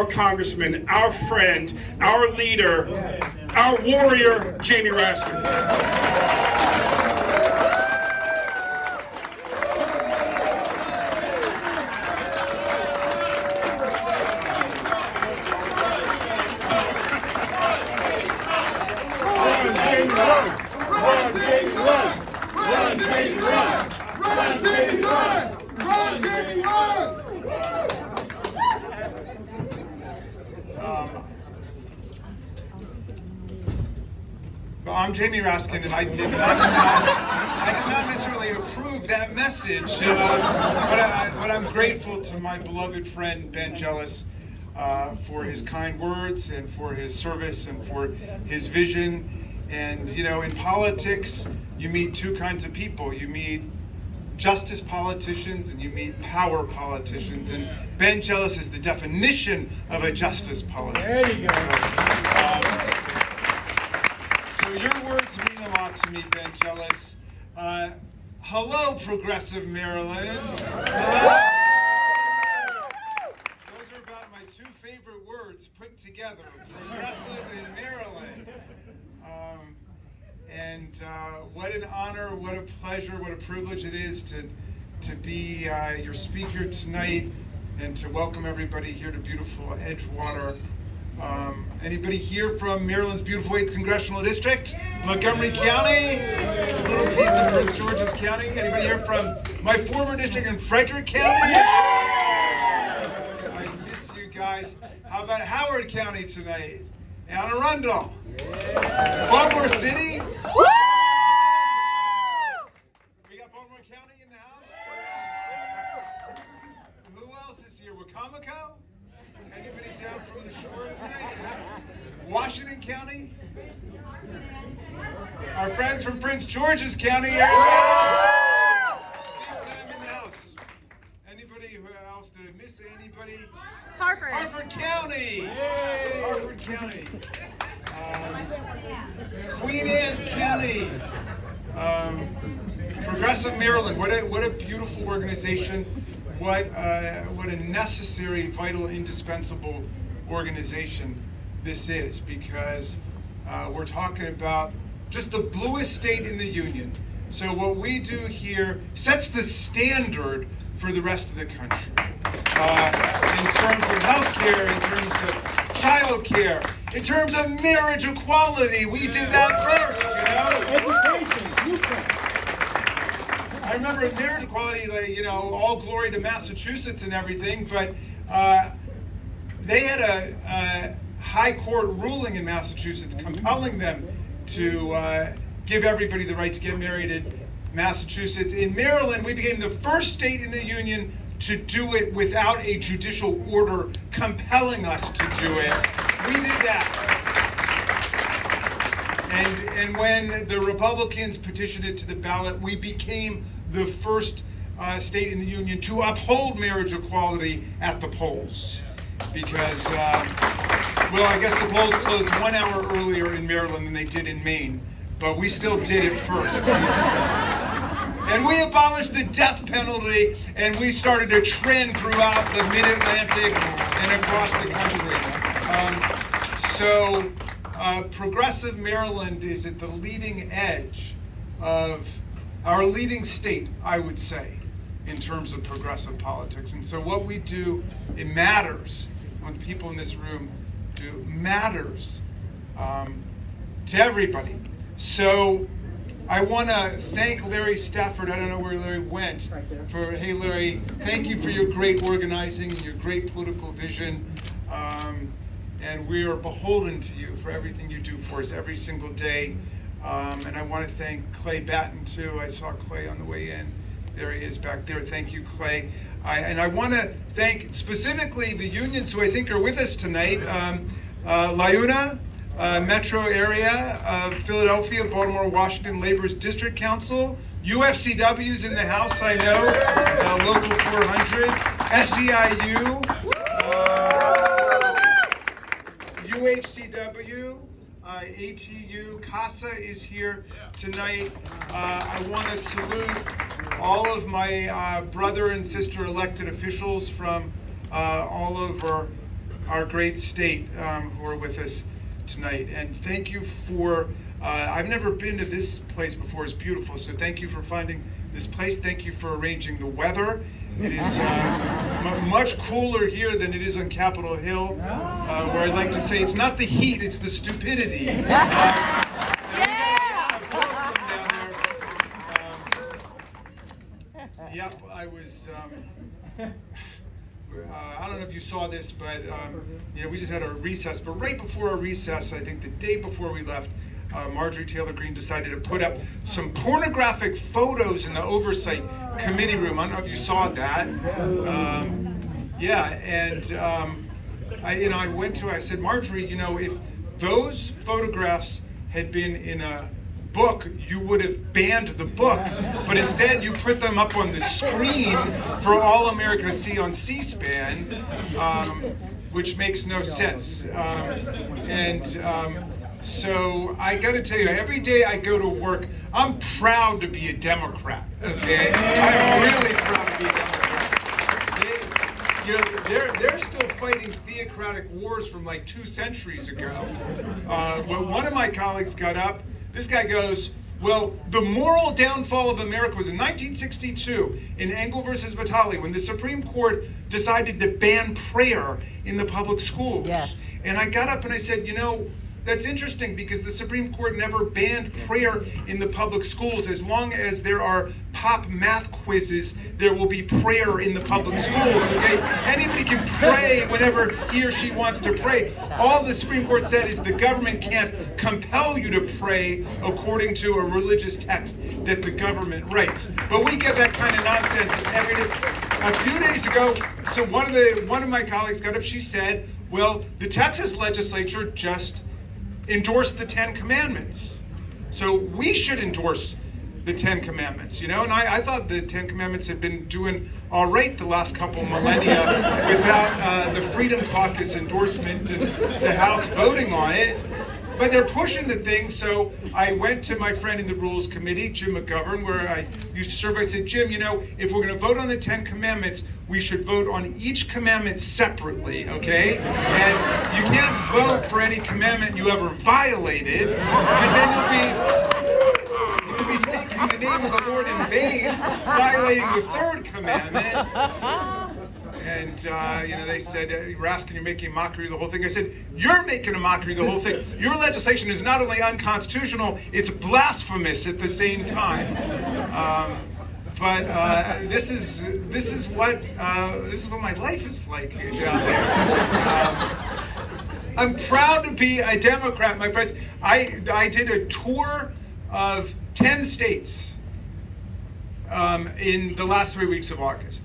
our congressman, our friend, our leader, our warrior, Jamie Raskin. Well, I'm Jamie Raskin, and I did not necessarily approve that message, but I'm grateful to my beloved friend Ben Jealous for his kind words and for his service and for his vision. And you know, in politics, you meet two kinds of people. You meet justice politicians and you meet power politicians. And Ben Jealous is the definition of a justice politician. There you go. So your words mean a lot to me, Ben Jealous. Hello, progressive Maryland. Hello. Those are about my two favorite words put together, progressive and Maryland. And what an honor, what a pleasure, what a privilege it is to be your speaker tonight and to welcome everybody here to beautiful Edgewater. Anybody here from Maryland's beautiful 8th Congressional District? Montgomery County? A little piece of Prince George's County? Anybody here from my former district in Frederick County? I miss you guys. How about Howard County tonight? Anne Arundel? Baltimore City? We got Baltimore County in the house? Who else is here? Wacomico? Anybody down from the shore tonight? Washington County? Our friends from Prince George's County. Big time in the house. Anybody else? Did I miss anybody? Harford. Harford County. Harford County. Queen Anne's County. Progressive Maryland. What a beautiful organization. What a necessary, vital, indispensable organization this is, because we're talking about just the bluest state in the union. So what we do here sets the standard for the rest of the country. In terms of health care, in terms of child care, in terms of marriage equality, we did that first, you know? Education, I remember in marriage equality, like, you know, all glory to Massachusetts and everything, but they had a high court ruling in Massachusetts compelling them to give everybody the right to get married in Massachusetts. In Maryland, we became the first state in the union to do it without a judicial order compelling us to do it. We did that. And when the Republicans petitioned it to the ballot, we became the first state in the union to uphold marriage equality at the polls. Because, well, I guess the polls closed 1 hour earlier in Maryland than they did in Maine, but we still did it first. And we abolished the death penalty, and we started a trend throughout the mid-Atlantic and across the country. Progressive Maryland is at the leading edge of our leading state, I would say, in terms of progressive politics. And so what we do, it matters. What the people in this room do matters to everybody. So I want to thank Larry Stafford. I don't know where Larry went. Hey, Larry, thank you for your great organizing and your great political vision. And we are beholden to you for everything you do for us every single day. And I want to thank Clay Batten, too. I saw Clay on the way in. There he is back there. Thank you, Clay. And I want to thank specifically the unions who I think are with us tonight. LIUNA, Metro Area of Philadelphia, Baltimore, Washington Labor's District Council. UFCW's in the house, I know. Local 400. SEIU. UHCW. ATU, CASA is here tonight. I want to salute all of my brother and sister elected officials from all over our great state who are with us tonight. And thank you for, I've never been to this place before. It's beautiful. So thank you for finding this place. Thank you for arranging the weather. It is much cooler here than it is on Capitol Hill, where I like to say it's not the heat, it's the stupidity. Yep, I was, I don't know if you saw this, but we just had a recess. But right before our recess, I think the day before we left, Marjorie Taylor Greene decided to put up some pornographic photos in the Oversight Committee room. I don't know if you saw that. I went to her, I said, Marjorie, if those photographs had been in a book, you would have banned the book, but instead you put them up on the screen for all America to see on C-SPAN, which makes no sense. So I got to tell you, every day I go to work, I'm proud to be a Democrat. Okay, I'm really proud to be a Democrat. They're still fighting theocratic wars from like 2 centuries ago. But one of my colleagues got up. This guy goes, well, the moral downfall of America was in 1962 in Engel versus Vitale when the Supreme Court decided to ban prayer in the public schools. Yes. And I got up and I said, that's interesting because the Supreme Court never banned prayer in the public schools. As long as there are pop math quizzes, there will be prayer in the public schools, okay? Anybody can pray whenever he or she wants to pray. All the Supreme Court said is the government can't compel you to pray according to a religious text that the government writes. But we get that kind of nonsense every day. A few days ago, so one of my colleagues got up, she said, well, the Texas legislature just endorsed the 10 Commandments. So we should endorse the 10 Commandments, and I thought the 10 Commandments had been doing all right the last couple millennia without the Freedom Caucus endorsement and the House voting on it. But they're pushing the thing, so I went to my friend in the Rules Committee, Jim McGovern, where I used to serve. I said, Jim, if we're going to vote on the 10 Commandments, we should vote on each commandment separately, okay? And you can't vote for any commandment you ever violated, because then you'll be taking the name of the Lord in vain, violating the 3rd commandment. And, they said, Raskin, you're making a mockery of the whole thing. I said, you're making a mockery of the whole thing. Your legislation is not only unconstitutional, it's blasphemous at the same time. But this is what my life is like here down there. I'm proud to be a Democrat, my friends. I did a tour of 10 states in the last 3 weeks of August.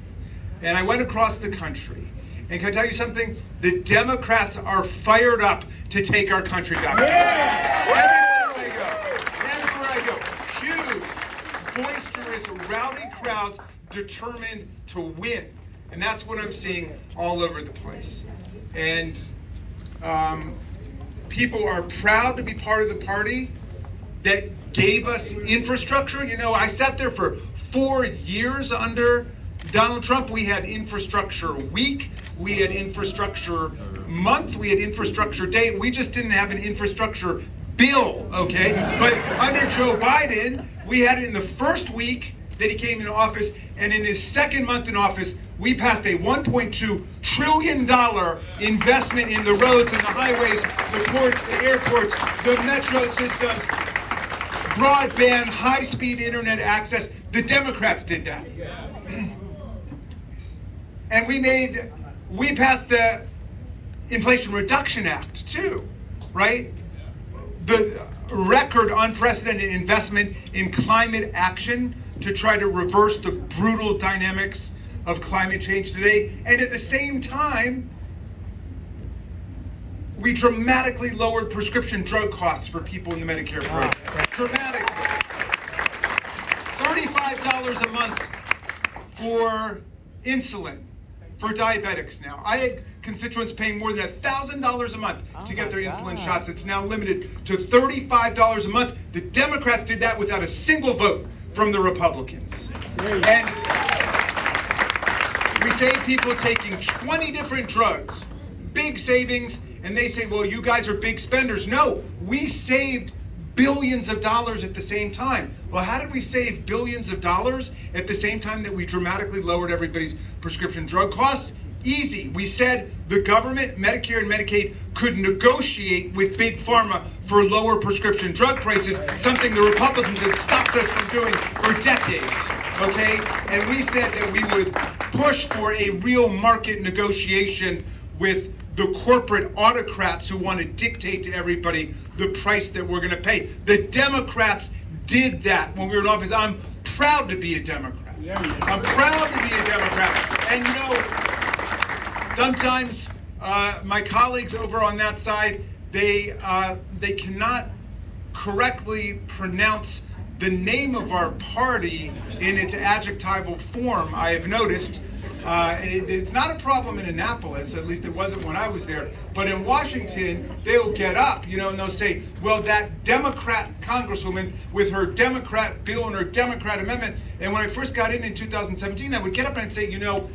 And I went across the country. And can I tell you something? The Democrats are fired up to take our country back. Yeah. Everywhere I go. Huge, boisterous, rowdy crowds determined to win. And that's what I'm seeing all over the place. And people are proud to be part of the party that gave us infrastructure. I sat there for 4 years under Donald Trump. We had infrastructure week, we had infrastructure month, we had infrastructure day. We just didn't have an infrastructure bill, okay? But under Joe Biden, we had it in the first week that he came into office, and in his second month in office, we passed a $1.2 trillion investment in the roads and the highways, the ports, the airports, the metro systems, broadband, high-speed internet access. The Democrats did that. And we passed the Inflation Reduction Act too, right? The record unprecedented investment in climate action to try to reverse the brutal dynamics of climate change today. And at the same time, we dramatically lowered prescription drug costs for people in the Medicare program. Dramatically. $35 a month for insulin for diabetics now. I had constituents paying more than $1,000 a month to get their insulin shots. It's now limited to $35 a month. The Democrats did that without a single vote from the Republicans. And we save people taking 20 different drugs big savings, and they say, well, you guys are big spenders. No, we saved billions of dollars at the same time. Well, how did we save billions of dollars at the same time that we dramatically lowered everybody's prescription drug costs? Easy. We said the government, Medicare and Medicaid, could negotiate with Big Pharma for lower prescription drug prices, something the Republicans had stopped us from doing for decades. Okay? And we said that we would push for a real market negotiation with the corporate autocrats who want to dictate to everybody the price that we're going to pay. The Democrats did that when we were in office. I'm proud to be a Democrat. I'm proud to be a Democrat. And you know, sometimes my colleagues over on that side, they cannot correctly pronounce the name of our party in its adjectival form, I have noticed. It's not a problem in Annapolis, at least it wasn't when I was there, but in Washington, they'll get up, you know, and they'll say, well, that Democrat congresswoman with her Democrat bill and her Democrat amendment, and when I first got in 2017, I would get up and I'd say, you know,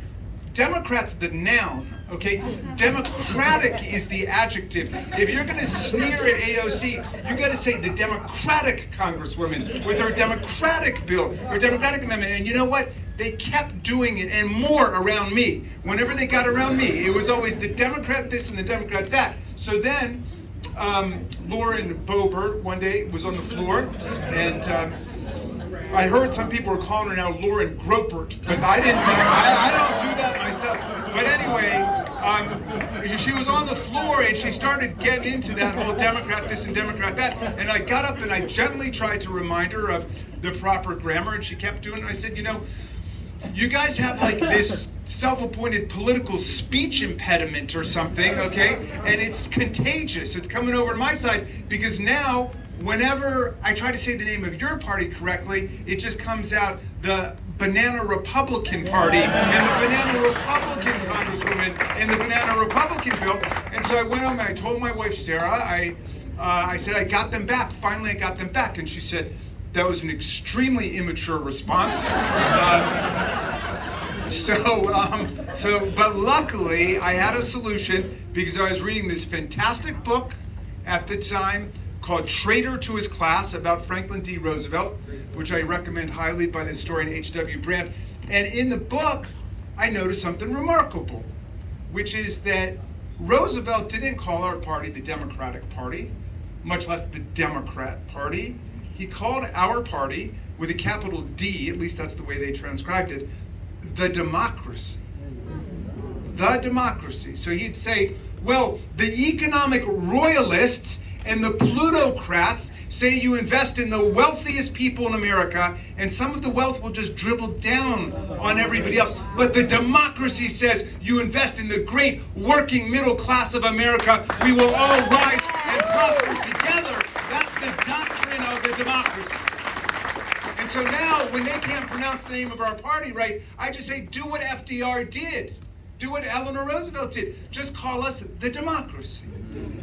Democrat's the noun, okay? Democratic is the adjective. If you're going to sneer at AOC, you got to say the Democratic congresswoman with her Democratic bill, her Democratic amendment. And you know what? They kept doing it and more around me. Whenever they got around me, it was always the Democrat this and the Democrat that. So then Lauren Boebert one day was on the floor, and I heard some people were calling her now Lauren Gropert, but I didn't. I don't do that myself. But anyway, she was on the floor and she started getting into that whole Democrat this and Democrat that. And I got up and I gently tried to remind her of the proper grammar, and she kept doing it. I said, you know, you guys have like this self-appointed political speech impediment or something, okay? And it's contagious. It's coming over to my side because now, whenever I try to say the name of your party correctly, it just comes out the Banana Republican Party and the Banana Republican Congresswoman and the Banana Republican bill. And so I went home and I told my wife, Sarah, I said, I got them back. Finally, I got them back. And she said, that was an extremely immature response. But luckily, I had a solution because I was reading this fantastic book at the time called Traitor to His Class about Franklin D. Roosevelt, which I recommend highly, by the historian H.W. Brandt. And in the book, I noticed something remarkable, which is that Roosevelt didn't call our party the Democratic Party, much less the Democrat Party. He called our party, with a capital D, at least that's the way they transcribed it, the democracy. The democracy. So he'd say, well, the economic royalists and the plutocrats say you invest in the wealthiest people in America, and some of the wealth will just dribble down on everybody else. But the democracy says you invest in the great working middle class of America. We will all rise and prosper together. That's the doctrine of the democracy. And so now, when they can't pronounce the name of our party right, I just say, do what FDR did. Do what Eleanor Roosevelt did. Just call us the democracy.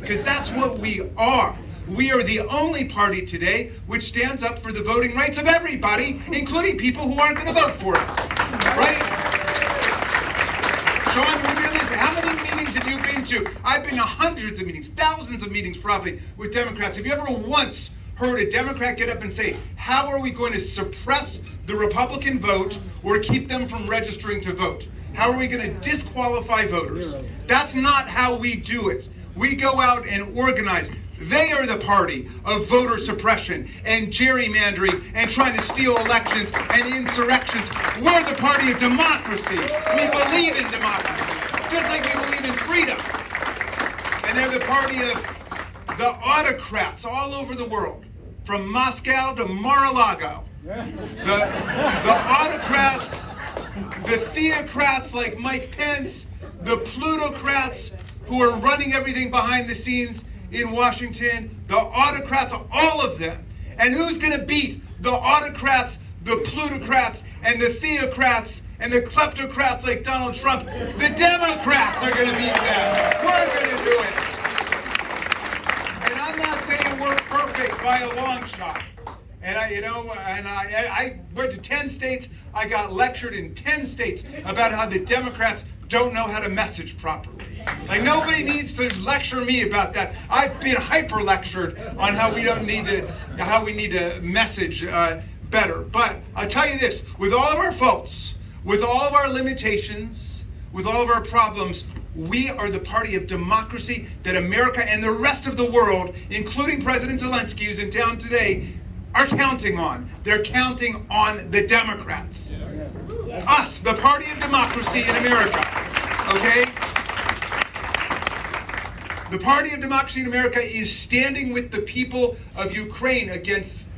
Because that's what we are. We are the only party today which stands up for the voting rights of everybody, including people who aren't going to vote for us. Right? Sean, would you listen? How many meetings have you been to? I've been to hundreds of meetings, thousands of meetings probably, with Democrats. Have you ever once heard a Democrat get up and say, how are we going to suppress the Republican vote or keep them from registering to vote? How are we going to disqualify voters? That's not how we do it. We go out and organize. They are the party of voter suppression and gerrymandering and trying to steal elections and insurrections. We're the party of democracy. We believe in democracy, just like we believe in freedom. And they're the party of the autocrats all over the world, from Moscow to Mar-a-Lago. The autocrats, the theocrats like Mike Pence, the plutocrats who are running everything behind the scenes in Washington, the autocrats, all of them. And who's going to beat the autocrats, the plutocrats, and the theocrats, and the kleptocrats like Donald Trump? The Democrats are going to beat them. We're going to do it. And I'm not saying we're perfect by a long shot. And I went to 10 states. I got lectured in 10 states about how the Democrats don't know how to message properly. Like, nobody needs to lecture me about that. I've been hyper lectured on how we need to message better. But I'll tell you this, with all of our faults, with all of our limitations, with all of our problems, we are the party of democracy that America and the rest of the world, including President Zelensky, who's in town today, are counting on. They're counting on the Democrats. Us, the party of democracy in America. Okay? The party of democracy in America is standing with the people of Ukraine against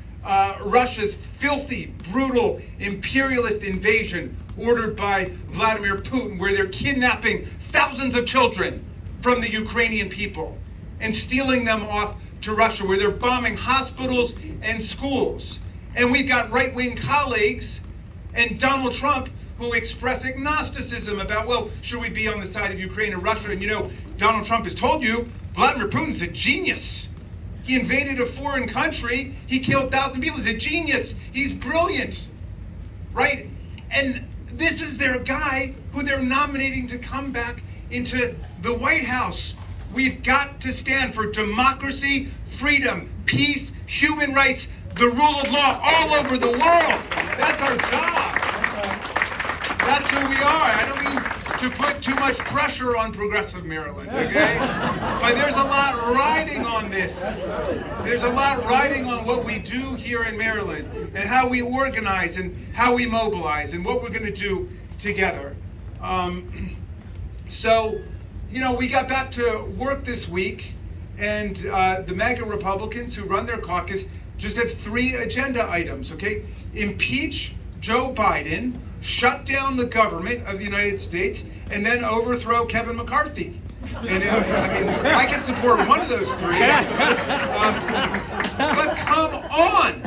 Russia's filthy, brutal, imperialist invasion ordered by Vladimir Putin, where they're kidnapping thousands of children from the Ukrainian people and stealing them off to Russia, where they're bombing hospitals and schools. And we've got right-wing colleagues and Donald Trump who express agnosticism about, well, should we be on the side of Ukraine or Russia? And you know, Donald Trump has told you, Vladimir Putin's a genius. He invaded a foreign country. He killed 1,000 people. He's a genius. He's brilliant, right? And this is their guy who they're nominating to come back into the White House. We've got to stand for democracy, freedom, peace, human rights, the rule of law all over the world. That's our job. That's who we are. I don't mean to put too much pressure on progressive Maryland, okay? But there's a lot riding on this. There's a lot riding on what we do here in Maryland and how we organize and how we mobilize and what we're going to do together. So, you know, we got back to work this week, and the MAGA Republicans who run their caucus just have 3 agenda items, okay? Impeach Joe Biden, shut down the government of the United States, and then overthrow Kevin McCarthy. And I mean, I can support one of those 3. But come on!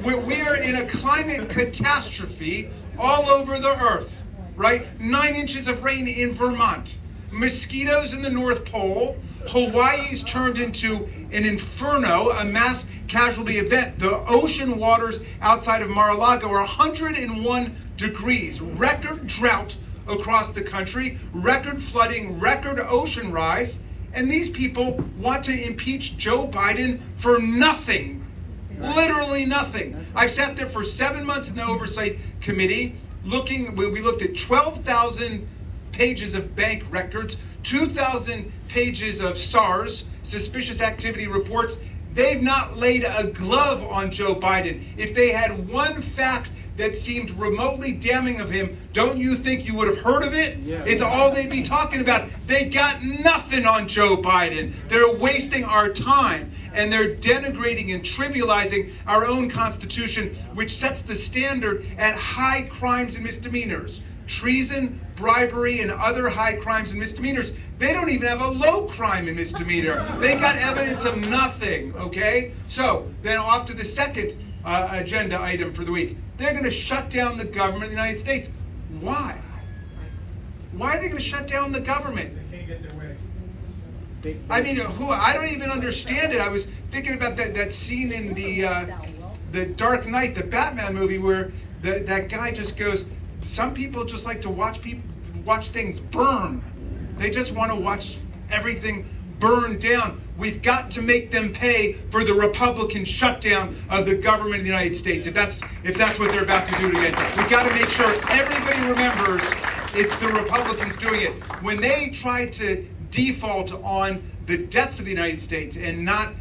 When we are in a climate catastrophe all over the earth, right? 9 inches of rain in Vermont, mosquitoes in the North Pole, Hawaii's turned into an inferno, a mass casualty event. The ocean waters outside of Mar-a-Lago are 101 degrees. Record drought across the country, record flooding, record ocean rise, and these people want to impeach Joe Biden for nothing. Literally nothing. I've sat there for 7 months in the Oversight Committee we looked at 12,000 pages of bank records, 2,000 pages of SARS, suspicious activity reports. They've not laid a glove on Joe Biden. If they had one fact that seemed remotely damning of him, don't you think you would have heard of it? Yeah. It's all they'd be talking about. They got nothing on Joe Biden. They're wasting our time, and they're denigrating and trivializing our own Constitution, which sets the standard at high crimes and misdemeanors. Treason, bribery, and other high crimes and misdemeanors. They don't even have a low crime and misdemeanor. They got evidence of nothing, okay? So, then off to the second agenda item for the week. They're going to shut down the government of the United States. Why? Why are they going to shut down the government? They can't get their way. I mean, I don't even understand it. I was thinking about that scene in the Dark Knight, the Batman movie, where that guy just goes, some people just like to watch things burn. They just want to watch everything burn down. We've got to make them pay for the Republican shutdown of the government of the United States. If that's what they're about to do again, we've got to make sure everybody remembers it's the Republicans doing it. When they tried to default on the debts of the United States and not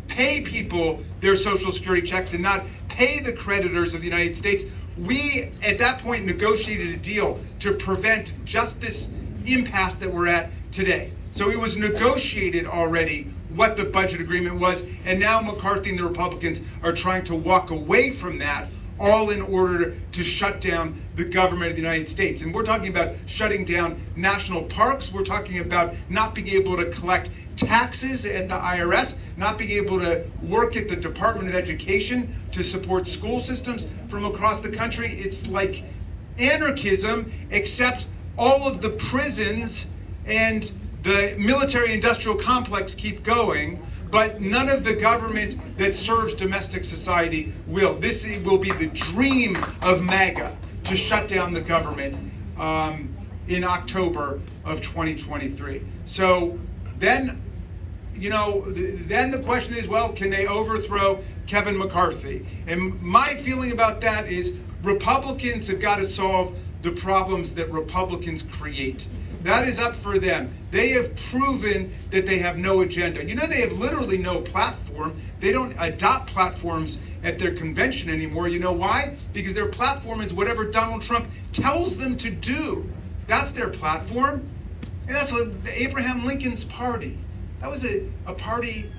pay people their Social Security checks and not pay the creditors of the United States, we, at that point, negotiated a deal to prevent just this impasse that we're at today. So it was negotiated already what the budget agreement was, and now McCarthy and the Republicans are trying to walk away from that, all in order to shut down the government of the United States. And we're talking about shutting down national parks. We're talking about not being able to collect taxes at the IRS, not being able to work at the Department of Education to support school systems from across the country. It's like anarchism, except all of the prisons and the military-industrial complex keep going, but none of the government that serves domestic society will. This will be the dream of MAGA, to shut down the government. in October of 2023. So then, then the question is, well, can they overthrow Kevin McCarthy? And my feeling about that is Republicans have got to solve the problems that Republicans create. That is up for them. They have proven that they have no agenda. They have literally no platform. They don't adopt platforms at their convention anymore. You know why? Because their platform is whatever Donald Trump tells them to do. That's their platform. And that's Abraham Lincoln's party. That was a party,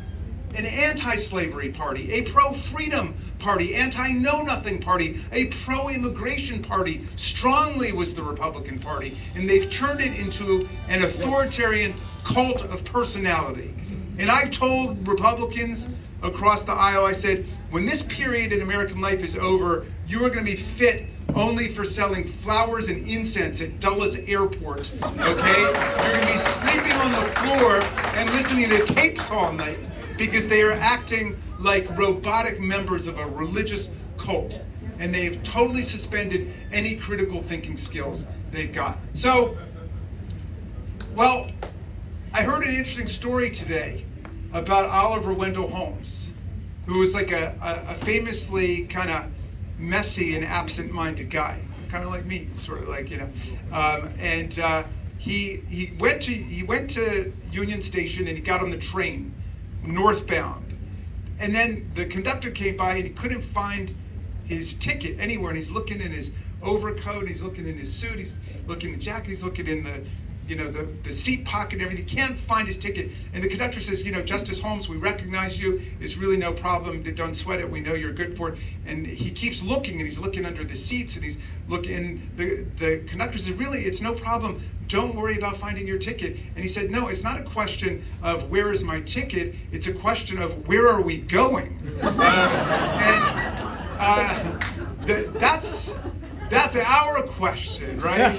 an anti-slavery party, a pro-freedom party, anti-know-nothing party, a pro-immigration party. Strongly was the Republican Party. And they've turned it into an authoritarian cult of personality. And I've told Republicans across the aisle, I said, when this period in American life is over, you are going to be fit only for selling flowers and incense at Dulles Airport, okay? You're going to be sleeping on the floor and listening to tapes all night because they are acting like robotic members of a religious cult. And they've totally suspended any critical thinking skills they've got. So, well, I heard an interesting story today about Oliver Wendell Holmes, who was like a famously kind of messy and absent-minded guy, kind of like me, sort of like, he went to Union Station and he got on the train northbound, and then the conductor came by and he couldn't find his ticket anywhere, and he's looking in his overcoat, he's looking in his suit, he's looking in the jacket, he's looking in the seat pocket and everything. He can't find his ticket. And the conductor says, Justice Holmes, we recognize you. It's really no problem. Don't sweat it. We know you're good for it. And he keeps looking, and he's looking under the seats, and he's looking. The conductor says, really, it's no problem. Don't worry about finding your ticket. And he said, no, it's not a question of where is my ticket. It's a question of where are we going? That's our question, right?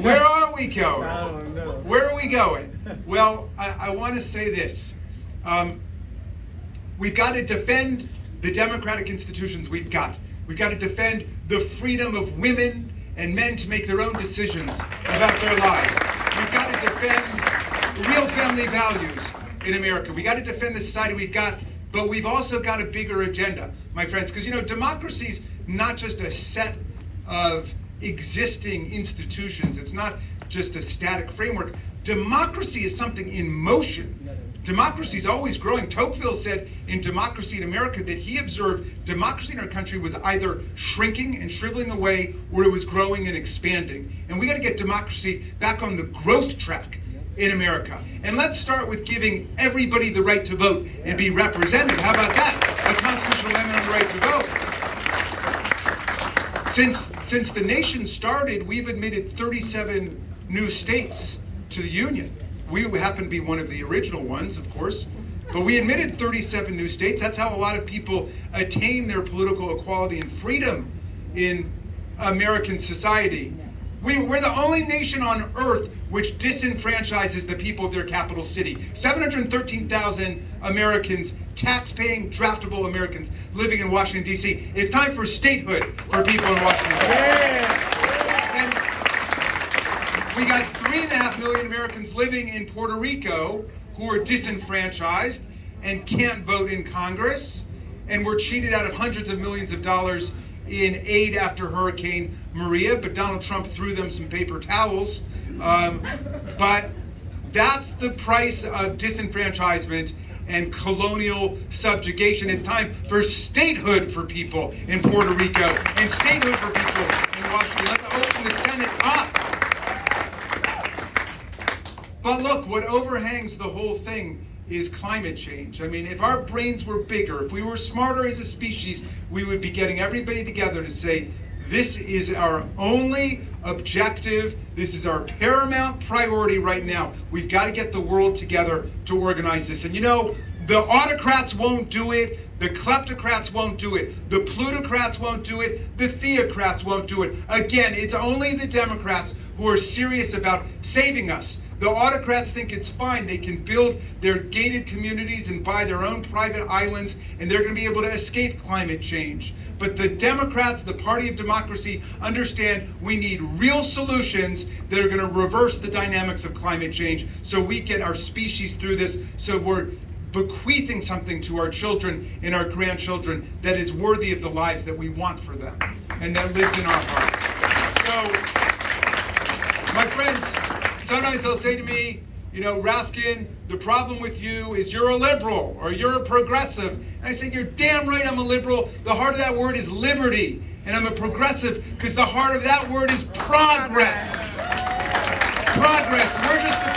Where are we going? I don't know. Where are we going? Well, I want to say this. We've got to defend the democratic institutions we've got. We've got to defend the freedom of women and men to make their own decisions about their lives. We've got to defend real family values in America. We've got to defend the society we've got, but we've also got a bigger agenda, my friends, because democracy's not just a set of existing institutions. It's not just a static framework. Democracy is something in motion. Democracy is always growing. Tocqueville said in Democracy in America that he observed democracy in our country was either shrinking and shriveling away, or it was growing and expanding. And we got to get democracy back on the growth track in America. And let's start with giving everybody the right to vote and be represented. How about that? A constitutional amendment on the right to vote. Since the nation started, we've admitted 37 new states to the Union. We happen to be one of the original ones, of course, but we admitted 37 new states. That's how a lot of people attain their political equality and freedom in American society. We're the only nation on earth which disenfranchises the people of their capital city. 713,000 Americans, tax-paying, draftable Americans living in Washington, D.C. It's time for statehood for people in Washington, D.C. And we got 3.5 million Americans living in Puerto Rico who are disenfranchised and can't vote in Congress, and we're cheated out of hundreds of millions of dollars in aid after Hurricane Maria, but Donald Trump threw them some paper towels. But that's the price of disenfranchisement and colonial subjugation. It's time for statehood for people in Puerto Rico and statehood for people in Washington. Let's open the Senate up. But look, what overhangs the whole thing is climate change. I mean, if our brains were bigger, if we were smarter as a species, we would be getting everybody together to say, this is our only objective, this is our paramount priority right now. We've got to get the world together to organize this. And the autocrats won't do it, the kleptocrats won't do it, the plutocrats won't do it, the theocrats won't do it. Again, it's only the Democrats who are serious about saving us, The autocrats think it's fine. They can build their gated communities and buy their own private islands, and they're going to be able to escape climate change. But the Democrats, the party of democracy, understand we need real solutions that are going to reverse the dynamics of climate change so we get our species through this, so we're bequeathing something to our children and our grandchildren that is worthy of the lives that we want for them and that lives in our hearts. So, my friends, sometimes they'll say to me, Raskin, the problem with you is you're a liberal or you're a progressive. And I say, you're damn right I'm a liberal. The heart of that word is liberty. And I'm a progressive because the heart of that word is progress. Progress. We're just the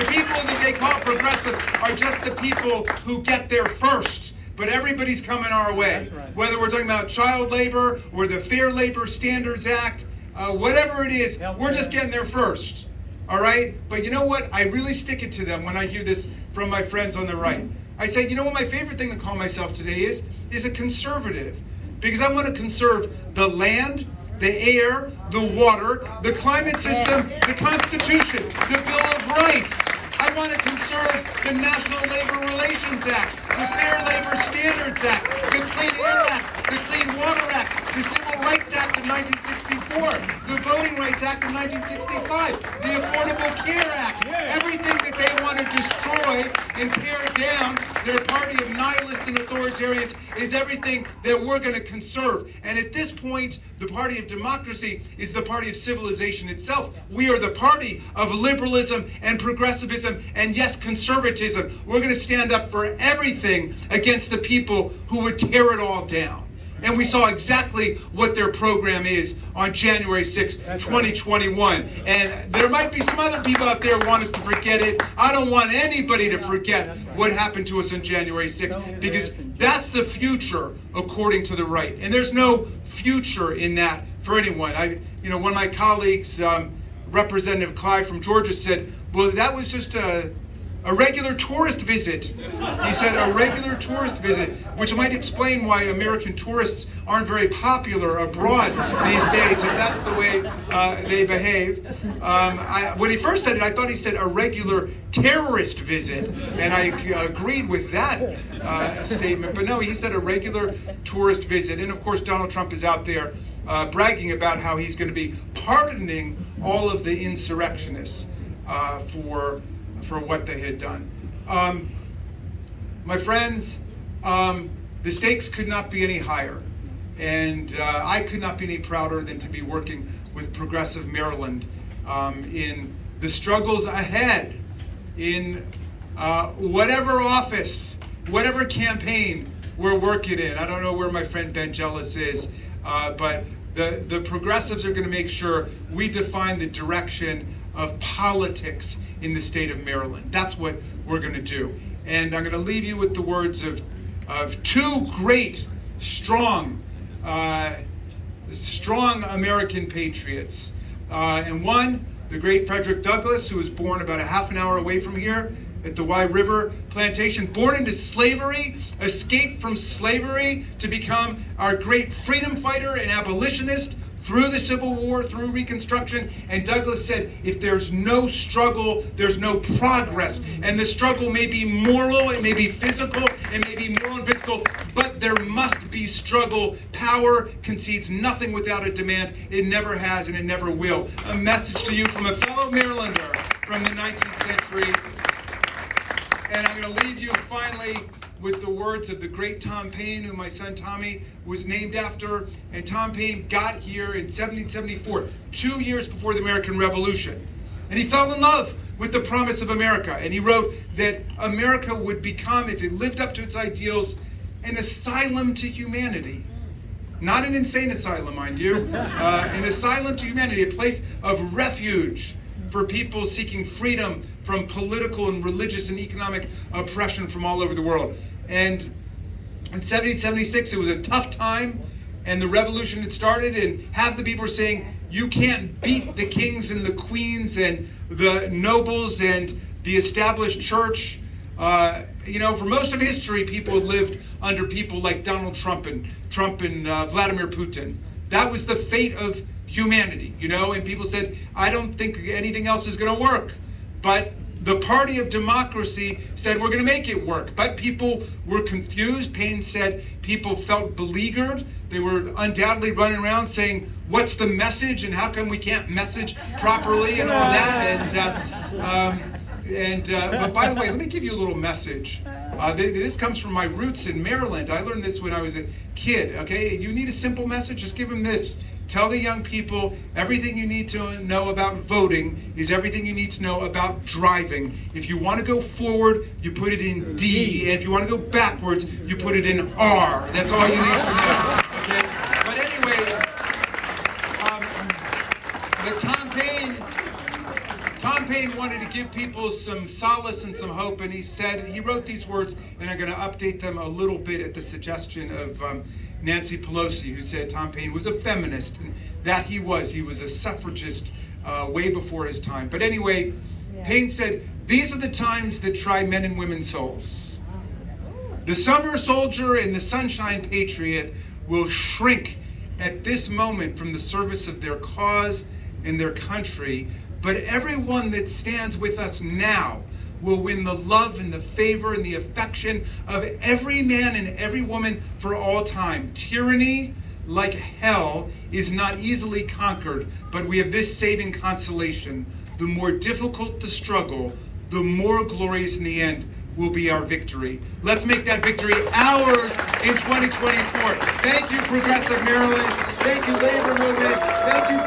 people that they call progressive are just the people who get there first. But everybody's coming our way. Right. Whether we're talking about child labor or the Fair Labor Standards Act, whatever it is, we're just getting there first. All right? But you know what? I really stick it to them when I hear this from my friends on the right. I say, you know what my favorite thing to call myself today is a conservative. Because I want to conserve the land, the air, the water, the climate system, the Constitution, the Bill of Rights. I want to conserve the National Labor Relations Act, the Fair Labor Standards Act, the Clean Air Act, the Clean Water Act, the Civil Rights Act of 1964, the Voting Rights Act of 1965, the Affordable Care Act, everything that they want to destroy and tear down, their party of nihilists and authoritarians, is everything that we're going to conserve. And at this point, the party of democracy is the party of civilization itself. We are the party of liberalism and progressivism and, yes, conservatism. We're going to stand up for everything against the people who would tear it all down. And we saw exactly what their program is on January 6, 2021. And there might be some other people out there who want us to forget it. I don't want anybody to forget what happened to us on January 6th, because that's the future according to the right. And there's no future in that for anyone. One of my colleagues, Representative Clyde from Georgia, said, well, that was just a regular tourist visit. He said a regular tourist visit, which might explain why American tourists aren't very popular abroad these days, if that's the way they behave. When he first said it, I thought he said a regular terrorist visit, and I agreed with that statement. But no, he said a regular tourist visit. And of course, Donald Trump is out there bragging about how he's going to be pardoning all of the insurrectionists for what they had done. My friends, the stakes could not be any higher. And I could not be any prouder than to be working with Progressive Maryland in the struggles ahead, in whatever office, whatever campaign we're working in. I don't know where my friend Ben Jealous is, but the progressives are going to make sure we define the direction of politics in the state of Maryland. That's what we're going to do. And I'm going to leave you with the words of two great, strong American patriots. And one, the great Frederick Douglass, who was born about a half an hour away from here at the Wye River Plantation, born into slavery, escaped from slavery to become our great freedom fighter and abolitionist through the Civil War, through Reconstruction. And Douglass said, if there's no struggle, there's no progress. And the struggle may be moral, it may be physical, it may be moral and physical, but there must be struggle. Power concedes nothing without a demand. It never has and it never will. A message to you from a fellow Marylander from the 19th century. And I'm going to leave you finally with the words of the great Tom Paine, who my son Tommy was named after. And Tom Paine got here in 1774, 2 years before the American Revolution. And he fell in love with the promise of America. And he wrote that America would become, if it lived up to its ideals, an asylum to humanity. Not an insane asylum, mind you. An asylum to humanity, a place of refuge for people seeking freedom from political and religious and economic oppression from all over the world. And in 1776, it was a tough time, and the revolution had started, and half the people were saying, you can't beat the kings and the queens and the nobles and the established church. For most of history, people had lived under people like Donald Trump and Vladimir Putin. That was the fate of humanity, and people said, I don't think anything else is going to work. But the party of democracy said, we're going to make it work. But people were confused. Payne said people felt beleaguered. They were undoubtedly running around saying, what's the message and how come we can't message properly and all that. But by the way, let me give you a little message. This comes from my roots in Maryland. I learned this when I was a kid, okay? You need a simple message, just give them this. Tell the young people everything you need to know about voting is everything you need to know about driving. If you want to go forward, you put it in D, and if you want to go backwards, you put it in R. That's all you need to know, okay? But anyway, but Tom Payne wanted to give people some solace and some hope, and he wrote these words, and I'm going to update them a little bit at the suggestion of Nancy Pelosi, who said Tom Payne was a feminist, and that he was a suffragist way before his time. But anyway, Payne said, these are the times that try men and women's souls. The summer soldier and the sunshine patriot will shrink at this moment from the service of their cause and their country, but everyone that stands with us now will win the love and the favor and the affection of every man and every woman for all time. Tyranny, like hell, is not easily conquered, but we have this saving consolation. The more difficult the struggle, the more glorious in the end will be our victory. Let's make that victory ours in 2024. Thank you, Progressive Maryland. Thank you, Labor Movement. Thank you,